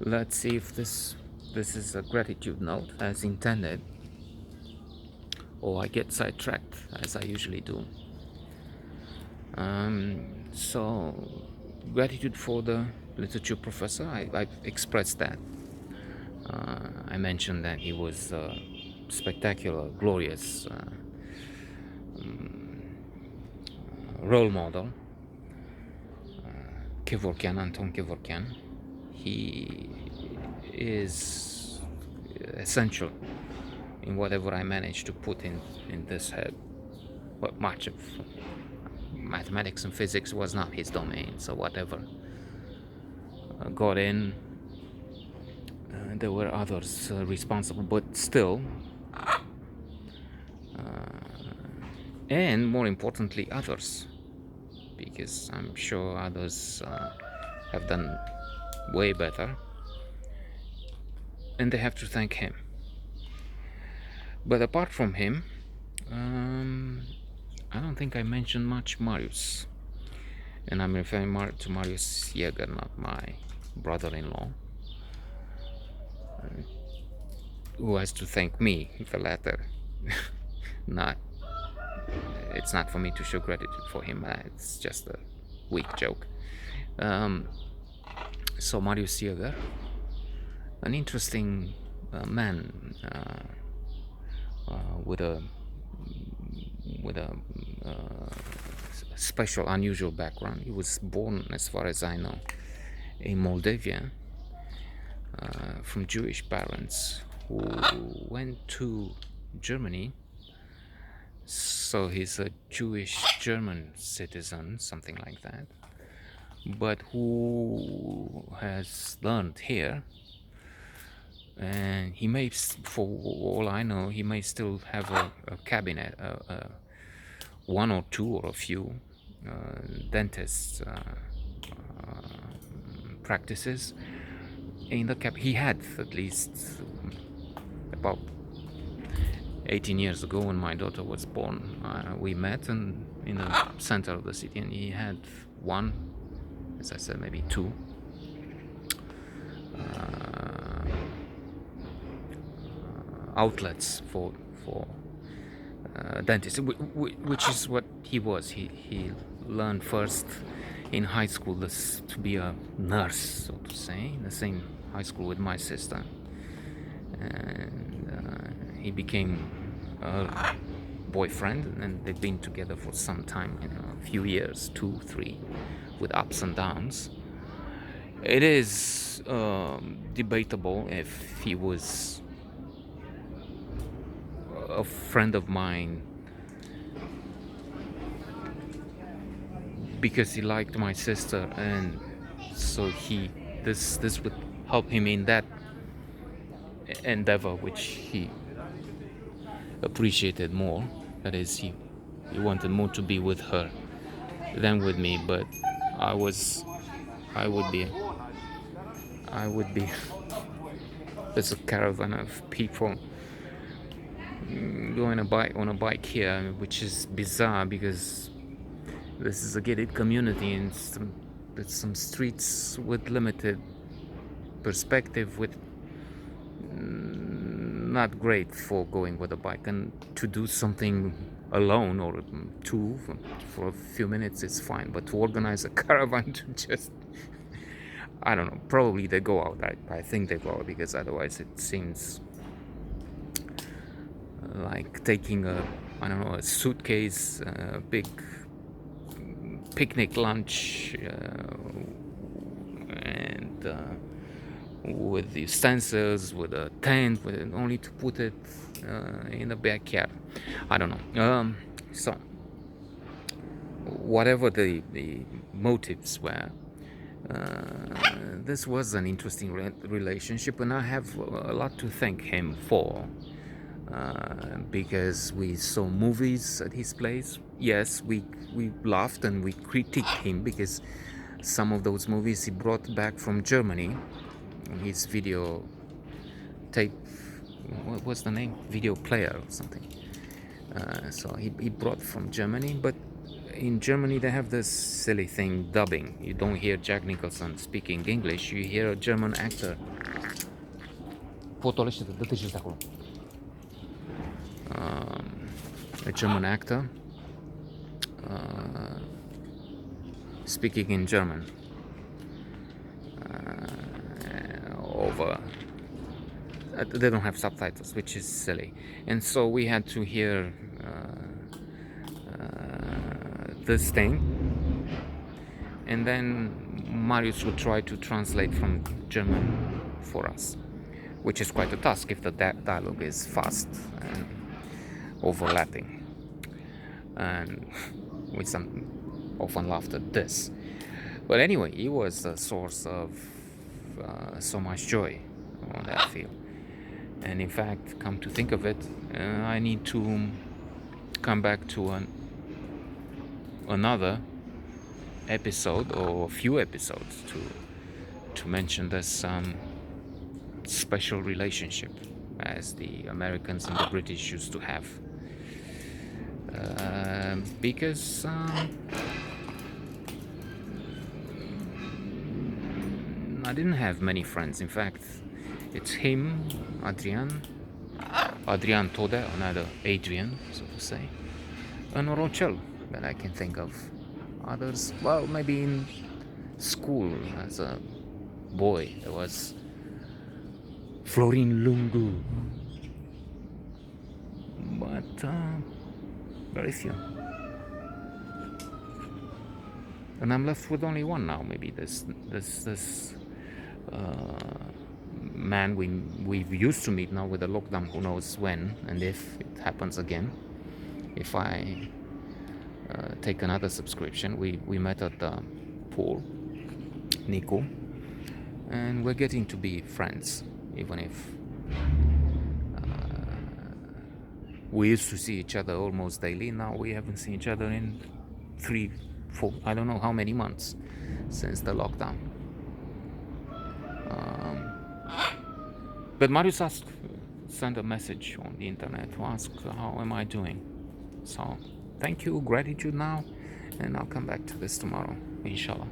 Let's see if this is a gratitude note as intended, or I get sidetracked as I usually do. So, gratitude for the literature professor. I expressed that. I mentioned that he was spectacular, glorious role model, Anton Kevorkian. He is essential in whatever I manage to put in this head. But much of mathematics and physics was not his domain, so whatever got in, there were others responsible, but still, and more importantly, others, because I'm sure others have done way better, and they have to thank him. But apart from him, I don't think I mentioned much Marius, and I'm referring to Marius Jaeger, not my brother-in-law, who has to thank me, the latter. Not, it's not for me to show gratitude for him. It's just a weak joke. So Marius Jaeger, an interesting man with a special, unusual background. He was born, as far as I know, in Moldavia, from Jewish parents who went to Germany. So he's a Jewish German citizen, something like that, but who has learned here. And he may, for all I know, he may still have a cabinet, one or two or a few dentists practices in the he had at least about 18 years ago when my daughter was born. We met in the center of the city, and he had one, as I said, maybe two outlets for dentists, which is what he was. He learned first in high school to be a nurse, so to say, in the same high school with my sister, and he became a boyfriend, and they've been together for some time, a few years, 2, 3, with ups and downs. It is debatable if he was a friend of mine because he liked my sister, and so this would help him in that endeavor which he appreciated more. That is, he wanted more to be with her than with me. But I would be there's a caravan of people going on a bike here, which is bizarre because this is a gated community, and some streets with limited perspective, with not great for going with a bike. And to do something alone or two for a few minutes, it's fine, but to organize a caravan to just, I don't know, probably they go out. I think they go out, because otherwise it seems like taking a suitcase, a big picnic lunch, and with the utensils, with a tent, only to put it in the backyard. I don't know. So whatever the motives were, this was an interesting relationship, and I have a lot to thank him for. Because we saw movies at his place. Yes, we laughed and we critiqued him because some of those movies he brought back from Germany on his video tape. What was the name? Video player or something. So he brought from Germany, but in Germany they have this silly thing, dubbing. You don't hear Jack Nicholson speaking English, you hear a German actor. A German actor speaking in German over. They don't have subtitles, which is silly, and so we had to hear this thing, and then Marius would try to translate from German for us, which is quite a task if the dialogue is fast and overlapping, and we often laughed at this. But anyway, it was a source of so much joy on that field. And in fact, come to think of it, I need to come back to another episode or a few episodes to mention this special relationship as the Americans and the British used to have, because I didn't have many friends. In fact, it's him, Adrian Tode, another Adrian, so to say, and Rochelle that I can think of. Others, well, maybe in school as a boy, there was Florin Lungu, but very few. And I'm left with only one now. Maybe this man we used to meet. Now with the lockdown, who knows when and if it happens again. If I take another subscription, we met at the pool, Nico, and we're getting to be friends, even if we used to see each other almost daily. Now we haven't seen each other in 3-4, I don't know how many months since the lockdown. But Marius sent a message on the internet to ask how am I doing. So thank you, gratitude now, and I'll come back to this tomorrow, inshallah.